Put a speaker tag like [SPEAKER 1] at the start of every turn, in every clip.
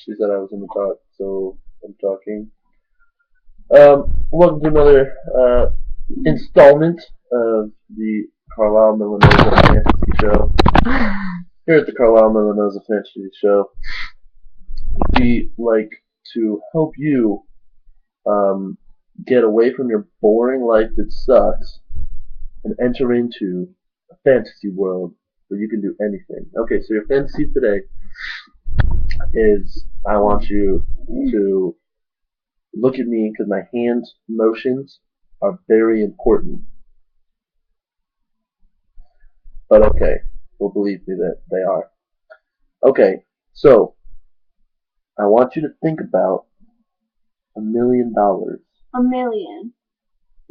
[SPEAKER 1] She said I was in the talk, so I'm talking. Welcome to another installment of the Carlisle Millinoza Fantasy Show. Here at the Carlisle Millinoza Fantasy Show, we like to help you um, get away from your boring life that sucks and enter into a fantasy world where you can do anything. Okay, so your fantasy today is I want you to look at me because my hand motions are very important. But okay, well, believe me that they are. Okay, so I want you to think about $1 million.
[SPEAKER 2] A million.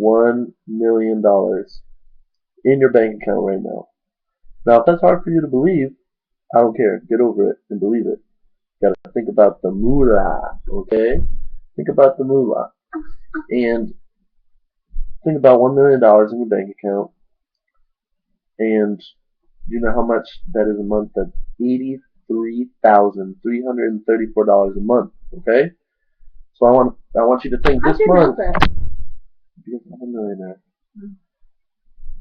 [SPEAKER 1] $1 million in your bank account right now. Now, if that's hard for you to believe, I don't care. Get over it and believe it. You gotta think about the moolah, okay? Think about the moolah. And think about $1 million in your bank account. And you know how much that is a month? That's $83,334 a month. Okay, so I want you to think
[SPEAKER 2] How'd
[SPEAKER 1] this
[SPEAKER 2] you know
[SPEAKER 1] month
[SPEAKER 2] that?
[SPEAKER 1] because I'm a millionaire.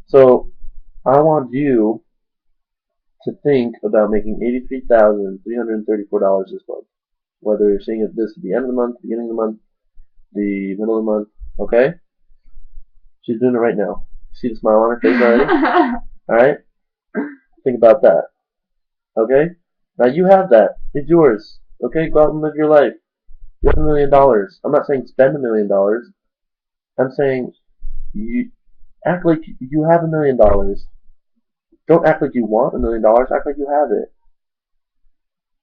[SPEAKER 1] So I want you to think about making $83,334 this month. Whether you're seeing it this at the end of the month, beginning of the month, the middle of the month. Okay, she's doing it right now. See the smile on her face already? All right, think about that. Okay, now you have that. It's yours. Okay, go out and live your life. You have $1 million. I'm not saying spend $1 million. I'm saying you act like you have $1 million. Don't act like you want $1 million. Act like you have it.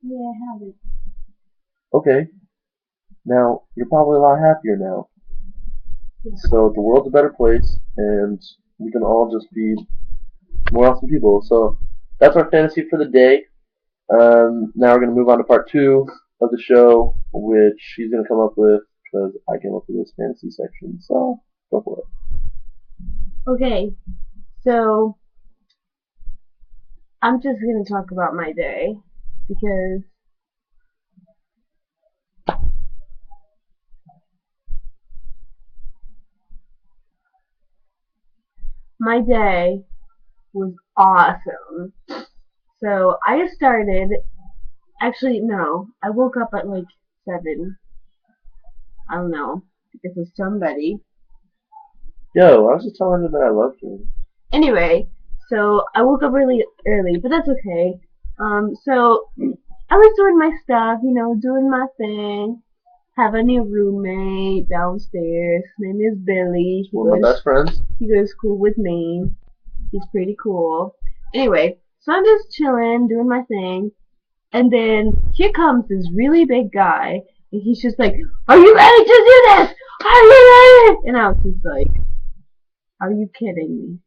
[SPEAKER 2] Yeah, I have it.
[SPEAKER 1] Okay. Now you're probably a lot happier now.
[SPEAKER 2] Yeah.
[SPEAKER 1] So the world's a better place, and we can all just be more awesome people. So that's our fantasy for the day. Now we're gonna move on to part two of the show, which she's gonna come up with because I came up with this fantasy section. So go for it.
[SPEAKER 2] Okay, so I'm just gonna talk about my day because my day was awesome. So I started. Actually, no, I woke up at like 7. I don't know because of somebody.
[SPEAKER 1] Yo, I was just telling her that I loved her.
[SPEAKER 2] Anyway, so I woke up really early, but that's okay. So I was doing my stuff, doing my thing. Have a new roommate downstairs. His name is Billy.
[SPEAKER 1] One of my best friends.
[SPEAKER 2] He goes to school with me. He's pretty cool. Anyway, so I'm just chilling, doing my thing, and then here comes this really big guy, and he's just like, "Are you ready to do this? Are you ready?" And I was just like, "Are you kidding me?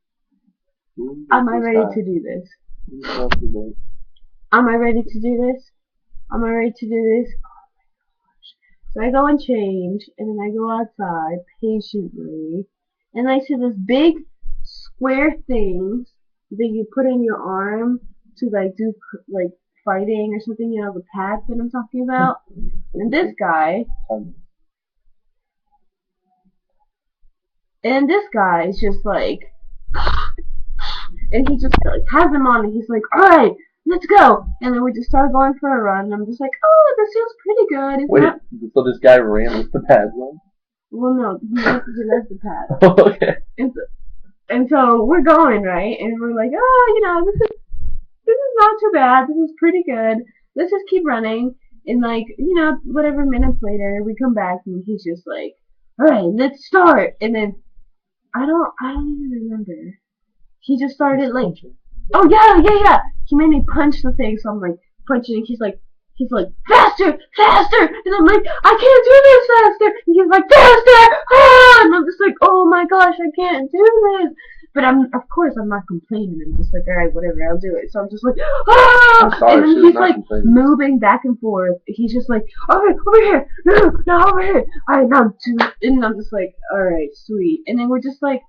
[SPEAKER 2] Am I ready to do this? Am I ready to do this? Am I ready to do this?" So I go and change, and then I go outside patiently, and I see this big square thing that you put in your arm to like do like fighting or something, the pads that I'm talking about. And this guy is just like, and he just like has him on, and he's like, "All right, let's go." And then we just start going for a run, and I'm just like, "Oh, this feels pretty good." It's
[SPEAKER 1] Wait,
[SPEAKER 2] not.
[SPEAKER 1] so this guy ran with the pads on?
[SPEAKER 2] Well, no, he has the pad.
[SPEAKER 1] Okay.
[SPEAKER 2] And so we're going, right, and we're like, "Oh, this is not too bad. This is pretty good. Let's just keep running." And like, whatever minutes later, we come back and he's just like, "All right, let's start." And then I don't even remember. He just started like, "Oh yeah, yeah, yeah." He made me punch the thing, so I'm like punching. And he's like, "Faster, faster!" And I'm like, "I can't do this faster." And he's like, "Faster!" Ah! And I'm just like, "Oh my gosh, I can't do this." But of course, I'm not complaining. I'm just like, "All right, whatever, I'll do it." So I'm just like,
[SPEAKER 1] I'm
[SPEAKER 2] "Ah!"
[SPEAKER 1] sorry,
[SPEAKER 2] And then
[SPEAKER 1] she was
[SPEAKER 2] he's
[SPEAKER 1] not
[SPEAKER 2] like
[SPEAKER 1] complaining.
[SPEAKER 2] moving back and forth. He's just like, "All right, over here, no, no, over here. All right, now do it." And I'm just like, "All right, sweet." And then we're just like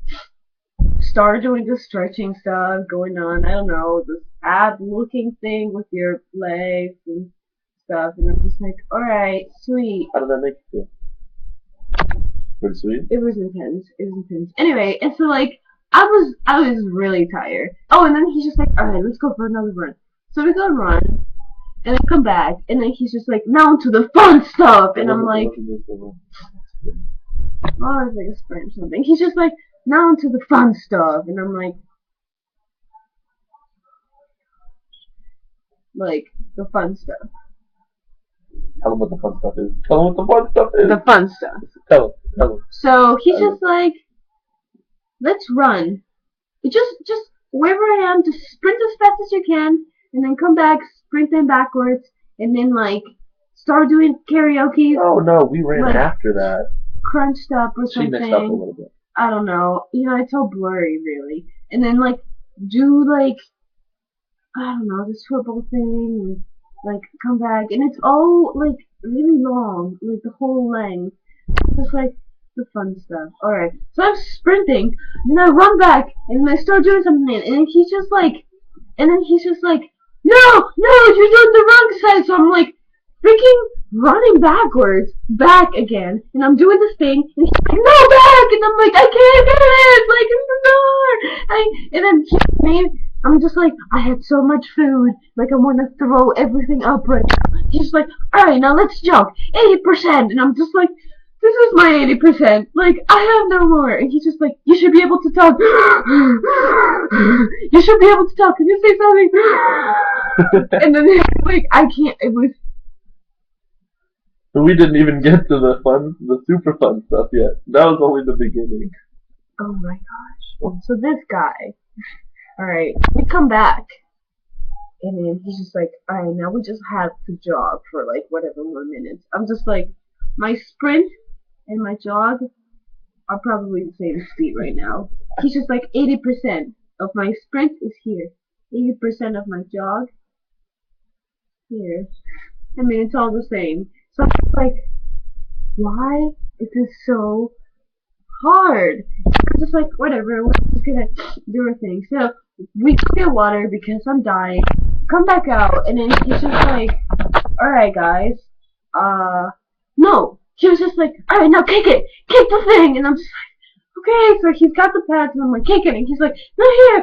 [SPEAKER 2] start doing the stretching stuff going on. I don't know, this ab looking thing with your legs and stuff, and I'm just like, alright, sweet.
[SPEAKER 1] How did that make you feel? Pretty sweet.
[SPEAKER 2] It was intense. It was intense. Anyway, and so like I was really tired. Oh, and then he's just like, alright, let's go for another run. So we go and run, and then come back, and then he's just like, now to the fun stuff, and I'm like, oh, it's like a sprint or something. He's just like, now to the fun stuff, and I'm like the fun stuff.
[SPEAKER 1] Tell him what the fun stuff is. Tell him what the fun stuff is.
[SPEAKER 2] The fun stuff.
[SPEAKER 1] Tell him. Tell him.
[SPEAKER 2] So he's just like, let's run. Just wherever I am, just sprint as fast as you can, and then come back, sprint then backwards, and then like start doing karaoke.
[SPEAKER 1] Oh no, we ran
[SPEAKER 2] like,
[SPEAKER 1] after that.
[SPEAKER 2] Crunched up or something.
[SPEAKER 1] She messed up a little bit.
[SPEAKER 2] I don't know. You know, it's all blurry really. And then like do like I don't know, this football thing and like come back, and it's all like really long, like the whole length. Just like the fun stuff. Alright. So I'm sprinting, and I run back, and I start doing something, and then he's just like, no, you're doing the wrong side. So I'm like, freaking running backwards, back again, and I'm doing this thing, and he's like, no, back, and I'm like, I can't do it, like, and then I'm just like, I had so much food, like I want to throw everything up right now. He's like, alright, now let's jump, 80%, and I'm just like, this is my 80%, like, I have no more, and he's just like, you should be able to talk, you should be able to talk, can you say something, and then, like, I can't, it was,
[SPEAKER 1] we didn't even get to the super fun stuff yet. That was only the beginning.
[SPEAKER 2] Oh my gosh. So this guy, alright, we come back, and then he's just like, alright, now we just have to jog for like whatever more minutes. I'm just like, my sprint and my jog are probably the same speed right now. He's just like, 80% of my sprint is here. 80% of my jog, here. I mean, it's all the same. So I'm just like, why is this so hard? I'm just like, whatever, we're just gonna do our thing. So we go get water because I'm dying. Come back out, and then he's just like, alright guys, no. He was just like, alright, now kick it! Kick the thing! And I'm just like, okay, so he's got the pads, and I'm like, kick it, and he's like, not here,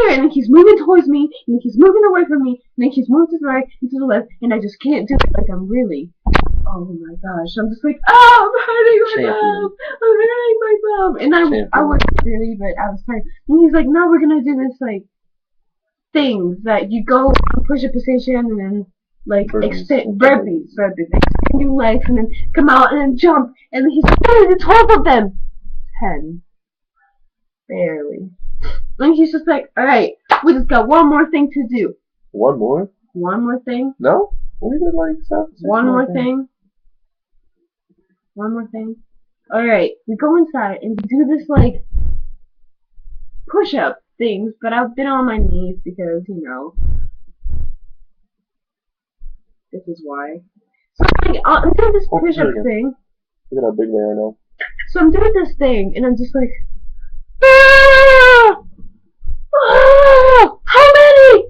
[SPEAKER 2] and then he's moving towards me, and he's moving away from me, and then he's moving to the right, and to the left, and I just can't do it, like I'm really, oh my gosh, I'm just like, oh, I'm hurting myself, and I wasn't really, but I was tired, and he's like, no, we're gonna do this, like, things that you go push a position, and then, like, extend, burpees, extend your legs, and then come out, and then jump, and then he's like, there's 12 of them! 10. Barely. And he's just like, alright, we just got one more thing to do.
[SPEAKER 1] One more?
[SPEAKER 2] One more thing?
[SPEAKER 1] No? We did like 7.
[SPEAKER 2] One more thing. One more thing. Alright, we go inside and do this, like, push-up things, but I've been on my knees because, you know, this is why. So, like, I'm doing this push-up thing.
[SPEAKER 1] Look at how big they are now.
[SPEAKER 2] So I'm doing this thing, and I'm just like, ah! Ah! How many?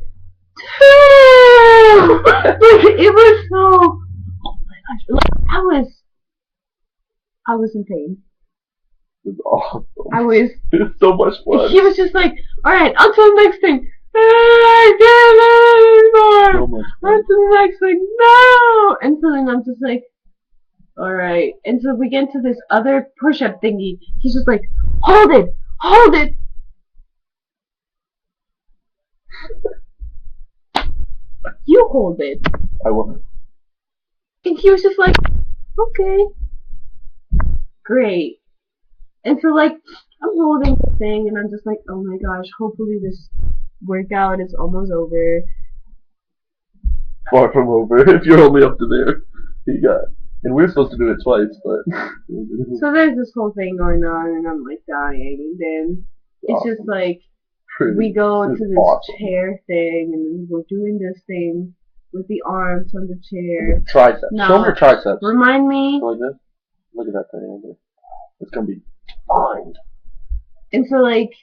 [SPEAKER 2] 2! Like, it was so, oh my gosh, like, I was in pain.
[SPEAKER 1] It was awesome. It was so much fun.
[SPEAKER 2] He was just like, alright, on to the next thing. I can't anymore. On to the next thing. No! And so then I'm just like, alright. And so we get into this other push-up thingy. He's just like, hold it! Hold it! You hold it.
[SPEAKER 1] I won't.
[SPEAKER 2] And he was just like, okay. Great. And so, like, I'm holding the thing, and I'm just like, oh my gosh, hopefully this workout is almost over.
[SPEAKER 1] Far from over, if you're only up to there. You got. And we're supposed to do it twice, but.
[SPEAKER 2] So there's this whole thing going on, and I'm like dying, and then it's just like, we go into this chair thing, and we're doing this thing with the arms on the chair.
[SPEAKER 1] Triceps.
[SPEAKER 2] No.
[SPEAKER 1] Show me your triceps.
[SPEAKER 2] Remind me.
[SPEAKER 1] Like this? Look at that thing. It's gonna be fine.
[SPEAKER 2] And so, like,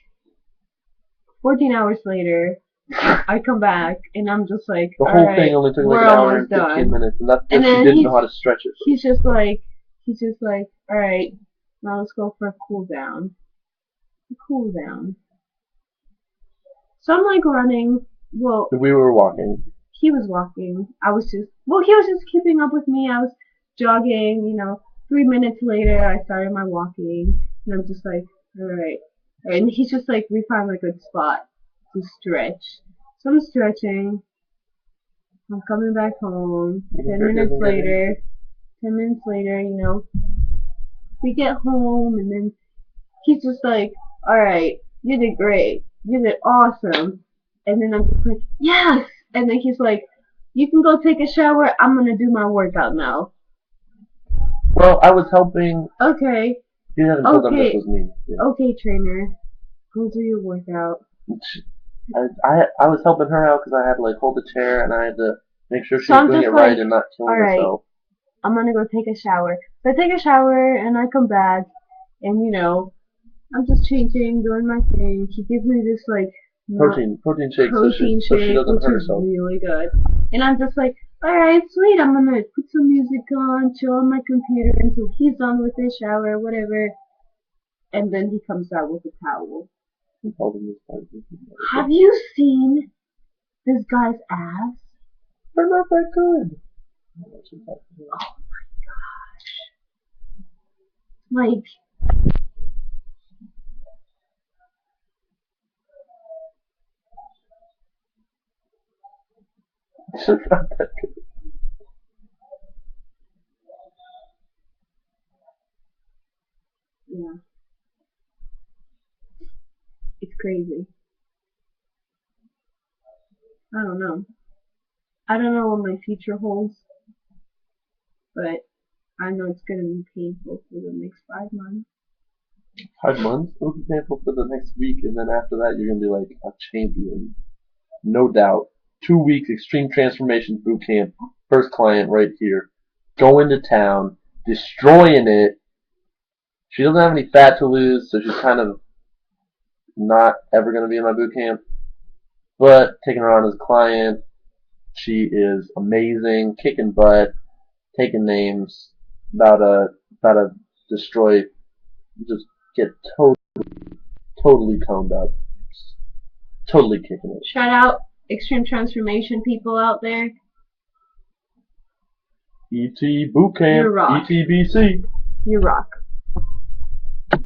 [SPEAKER 2] 14 hours later, I come back and I'm just like,
[SPEAKER 1] The
[SPEAKER 2] all
[SPEAKER 1] whole
[SPEAKER 2] right,
[SPEAKER 1] thing only took like
[SPEAKER 2] we're
[SPEAKER 1] an hour and
[SPEAKER 2] almost
[SPEAKER 1] 15
[SPEAKER 2] done.
[SPEAKER 1] minutes, and that's
[SPEAKER 2] And
[SPEAKER 1] because she
[SPEAKER 2] then
[SPEAKER 1] didn't know how to stretch it.
[SPEAKER 2] he's just like, all right, now let's go for a cool down. A cool down. So I'm like running. Well,
[SPEAKER 1] We were walking.
[SPEAKER 2] he was walking. I was just, well, he was just keeping up with me. I was jogging, 3 minutes later, I started my walking, and I'm just like, alright. And he's just like, we found a good spot to stretch. So I'm stretching. I'm coming back home. 10 minutes later, we get home, and then he's just like, alright, you did great. You did awesome. And then I'm just like, yes! And then he's like, you can go take a shower. I'm gonna do my workout now.
[SPEAKER 1] Well, I was helping.
[SPEAKER 2] Okay.
[SPEAKER 1] He hasn't told them this
[SPEAKER 2] Okay.
[SPEAKER 1] was me. Yeah.
[SPEAKER 2] Okay, trainer. Go do your workout.
[SPEAKER 1] I was helping her out because I had to like hold the chair and I had to make sure she
[SPEAKER 2] So
[SPEAKER 1] was
[SPEAKER 2] I'm
[SPEAKER 1] doing
[SPEAKER 2] just
[SPEAKER 1] it right
[SPEAKER 2] like,
[SPEAKER 1] and not killing
[SPEAKER 2] alright,
[SPEAKER 1] herself.
[SPEAKER 2] I'm gonna go take a shower. So I take a shower and I come back and I'm just changing, doing my thing. He gives me this like
[SPEAKER 1] Protein shake, so she doesn't
[SPEAKER 2] which
[SPEAKER 1] hurt
[SPEAKER 2] is
[SPEAKER 1] herself.
[SPEAKER 2] really good. And I'm just like, alright, sweet, I'm gonna put some music on, chill on my computer until he's done with his shower, whatever. And then he comes out with a towel. Have you seen this guy's ass?
[SPEAKER 1] They're not that good.
[SPEAKER 2] Oh my gosh. Like,
[SPEAKER 1] It's just not that good.
[SPEAKER 2] yeah. It's crazy. I don't know. I don't know what my future holds, but I know it's gonna be painful for the next 5 months.
[SPEAKER 1] 5 months? It'll be painful for the next week, and then after that, you're gonna be like a champion, no doubt. 2 weeks extreme transformation boot camp. First client right here. Going to town, destroying it. She doesn't have any fat to lose, so she's kind of not ever gonna be in my boot camp. But taking her on as a client, she is amazing, kicking butt, taking names, about to destroy, just get totally toned up, totally kicking it.
[SPEAKER 2] Shout out extreme transformation people out there.
[SPEAKER 1] ET Boot Camp,
[SPEAKER 2] You rock.
[SPEAKER 1] ETBC.
[SPEAKER 2] You rock.